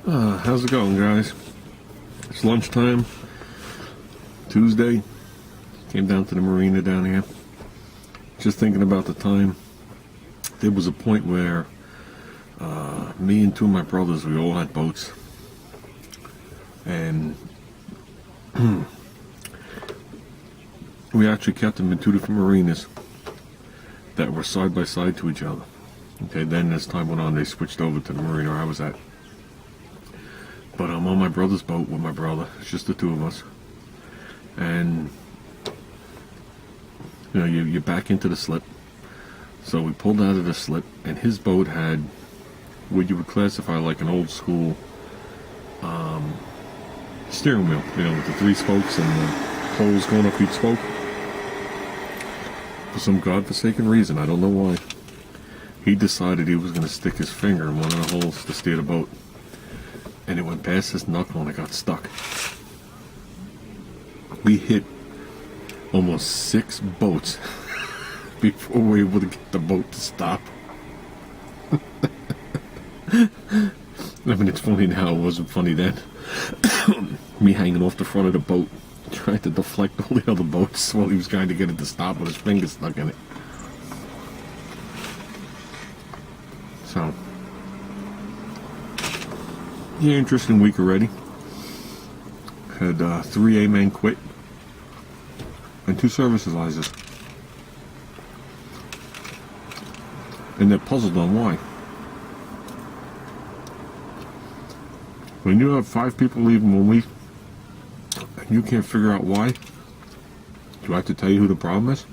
How's it going, guys? It's lunchtime, Tuesday. Came down to the marina down here. Just thinking about the time. There was a point where me and two of my brothers, we all had boats. And we actually kept them in two different marinas that were side by side to each other. Okay, then as time went on, they switched over to the marina I was at. But I'm on my brother's boat with my brother. It's just the two of us. And, you know, you back into the slip. So we pulled out of the slip, and his boat had what you would classify like an old school steering wheel, you know, with the three spokes and the holes going up each spoke. For some godforsaken reason, I don't know why, he decided he was going to stick his finger in one of the holes to steer the boat. And it went past his knuckle and it got stuck. We hit almost 6 boats before we were able to get the boat to stop. I mean, it's funny now, it wasn't funny then. Me hanging off the front of the boat, trying to deflect all the other boats while he was trying to get it to stop with his finger stuck in it. So, yeah, interesting week already. Had 3 A-men quit and 2 service advisors. And they're puzzled on why. When you have 5 people leaving 1 week, and you can't figure out why, do I have to tell you who the problem is?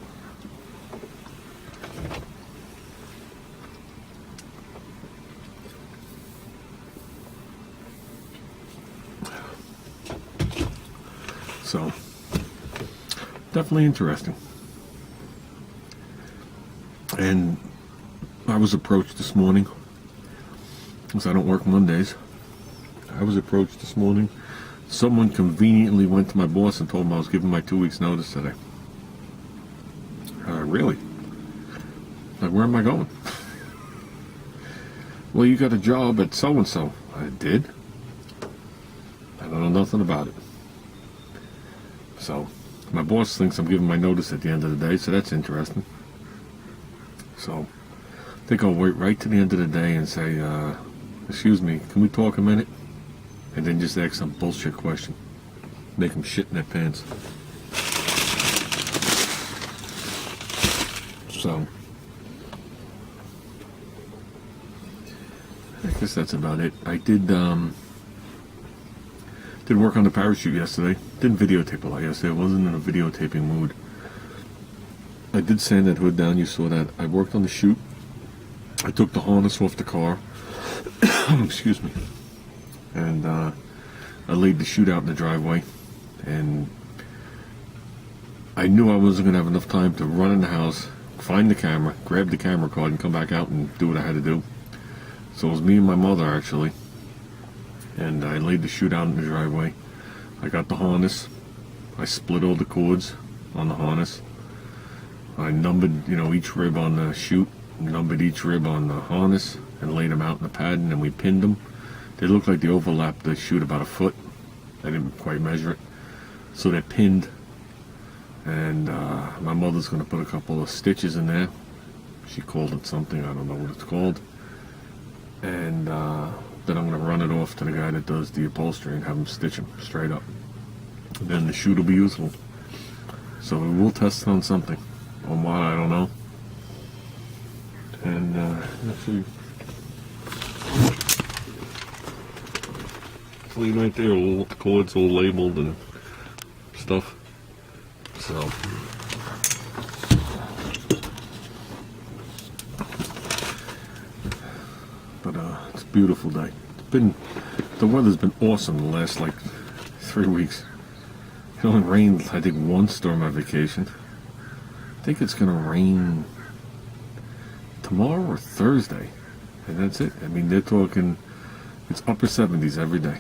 So, definitely interesting. And I was approached this morning, because I don't work Mondays. I was approached this morning. Someone conveniently went to my boss and told him I was giving my 2 weeks notice today. Really? Like, where am I going? Well, you got a job at so-and-so. I did. I don't know nothing about it. So, my boss thinks I'm giving my notice at the end of the day, so that's interesting. So, I think I'll wait right to the end of the day and say, excuse me, can we talk a minute? And then just ask some bullshit question. Make them shit in their pants. So, I guess that's about it. I did work on the parachute yesterday. Didn't videotape a lot yesterday. I wasn't in a videotaping mood. I did sand that hood down. You saw that. I worked on the chute. I took the harness off the car. Excuse me. And I laid the chute out in the driveway. And I knew I wasn't going to have enough time to run in the house, find the camera, grab the camera card, and come back out and do what I had to do. So it was me and my mother, actually. And I laid the chute out in the driveway. I got the harness. I split all the cords on the harness. I numbered, each rib on the chute, numbered each rib on the harness, and laid them out in the pad, and then we pinned them. They looked like they overlapped the chute about a foot. I didn't quite measure it. So they're pinned. And my mother's going to put a couple of stitches in there. She called it something, I don't know what it's called. And then I'm going to run it off to the guy that does the upholstery and have him stitch them straight up. And then the chute will be useful. So we will test it on something. On what, I don't know. And let's see. See right there, all the cords all labeled and stuff. So. But it's a beautiful day. The weather's been awesome the last 3 weeks. It only rained, I think, once during my vacation. I think it's gonna rain tomorrow or Thursday, and that's it. I mean, they're talking, it's upper 70s every day.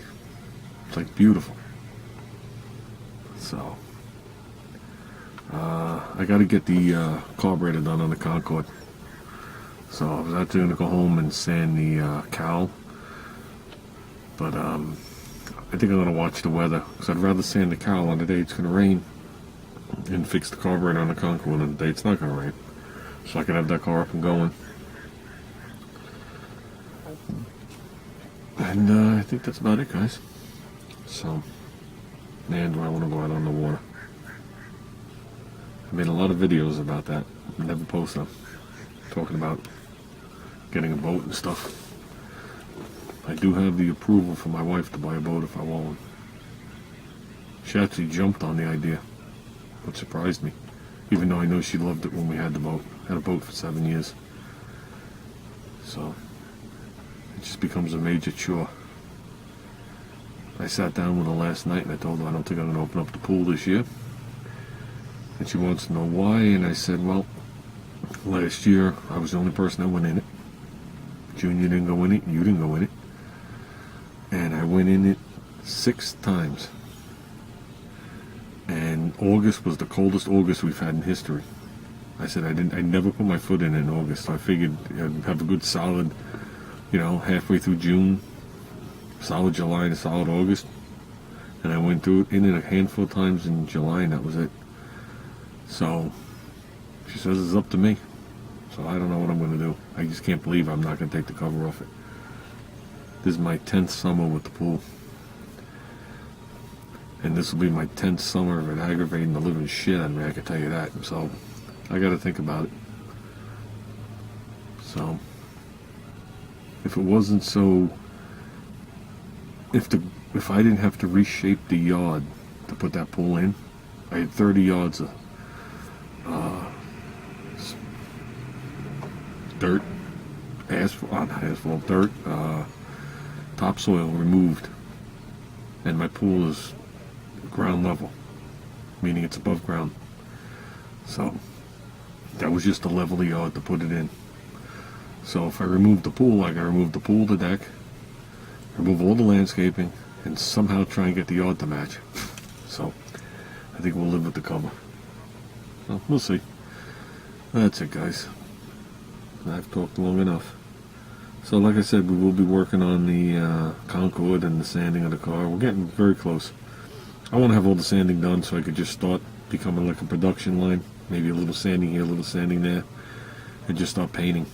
It's beautiful. So, I got to get the carburetor done on the Concorde. So I was actually going to go home and sand the cowl. But I think I'm gonna watch the weather because I'd rather sand the cowl on the day it's gonna rain and fix the carburetor on the Concord on the day it's not gonna rain, so I can have that car up and going. And I think that's about it, guys. So, man, do I want to go out on the water. I made a lot of videos about that. I never post them. Talking about getting a boat and stuff. I do have the approval for my wife to buy a boat if I want one. She actually jumped on the idea, which surprised me. Even though I know she loved it when we had the boat. Had a boat for 7 years. So, it just becomes a major chore. I sat down with her last night and I told her I don't think I'm going to open up the pool this year. And she wants to know why, and I said, well, last year I was the only person that went in it. Junior didn't go in it, you didn't go in it. And I went in it 6 times. And August was the coldest August we've had in history. I said I never put my foot in August. So I figured I'd have a good solid, halfway through June, solid July and a solid August. And I went through it in it a handful of times in July, and that was it. So she says it's up to me. So I don't know what I'm going to do. I just can't believe I'm not going to take the cover off it. This is my 10th summer with the pool. And this will be my 10th summer of it aggravating the living shit out of me, I can tell you that. So I got to think about it. So if it wasn't so, if I didn't have to reshape the yard to put that pool in, I had 30 yards of dirt, dirt, topsoil removed, and my pool is ground level, meaning it's above ground. So that was just to level the yard to put it in. So if I remove the pool, I gotta remove the pool, the deck, remove all the landscaping, and somehow try and get the yard to match. So I think we'll live with the cover. So we'll see. That's it, guys. I've talked long enough. So like I said, we will be working on the Concord and the sanding of the car. We're getting very close. I want to have all the sanding done so I could just start becoming like a production line. Maybe a little sanding here, a little sanding there, and just start painting.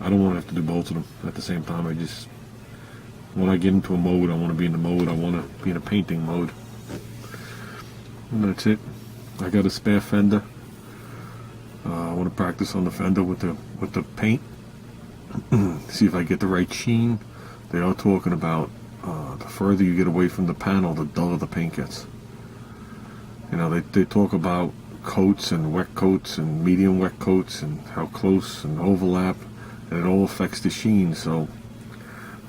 I don't want to have to do both of them at the same time. When I get into a mode, I want to be in the mode. I want to be in a painting mode. And that's it. I got a spare fender. I want to practice on the fender with the paint. See if I get the right sheen. They are talking about the further you get away from the panel, the duller the paint gets. They talk about coats and wet coats and medium wet coats and how close and overlap, and it all affects the sheen. So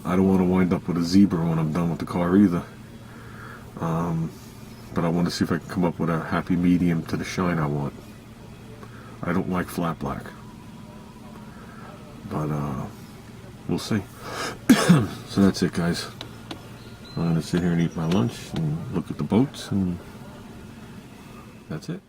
I don't want to wind up with a zebra when I'm done with the car either. But I want to see if I can come up with a happy medium to the shine I want. I don't like flat black. But we'll see. So that's it, guys. I'm going to sit here and eat my lunch and look at the boats, and that's it.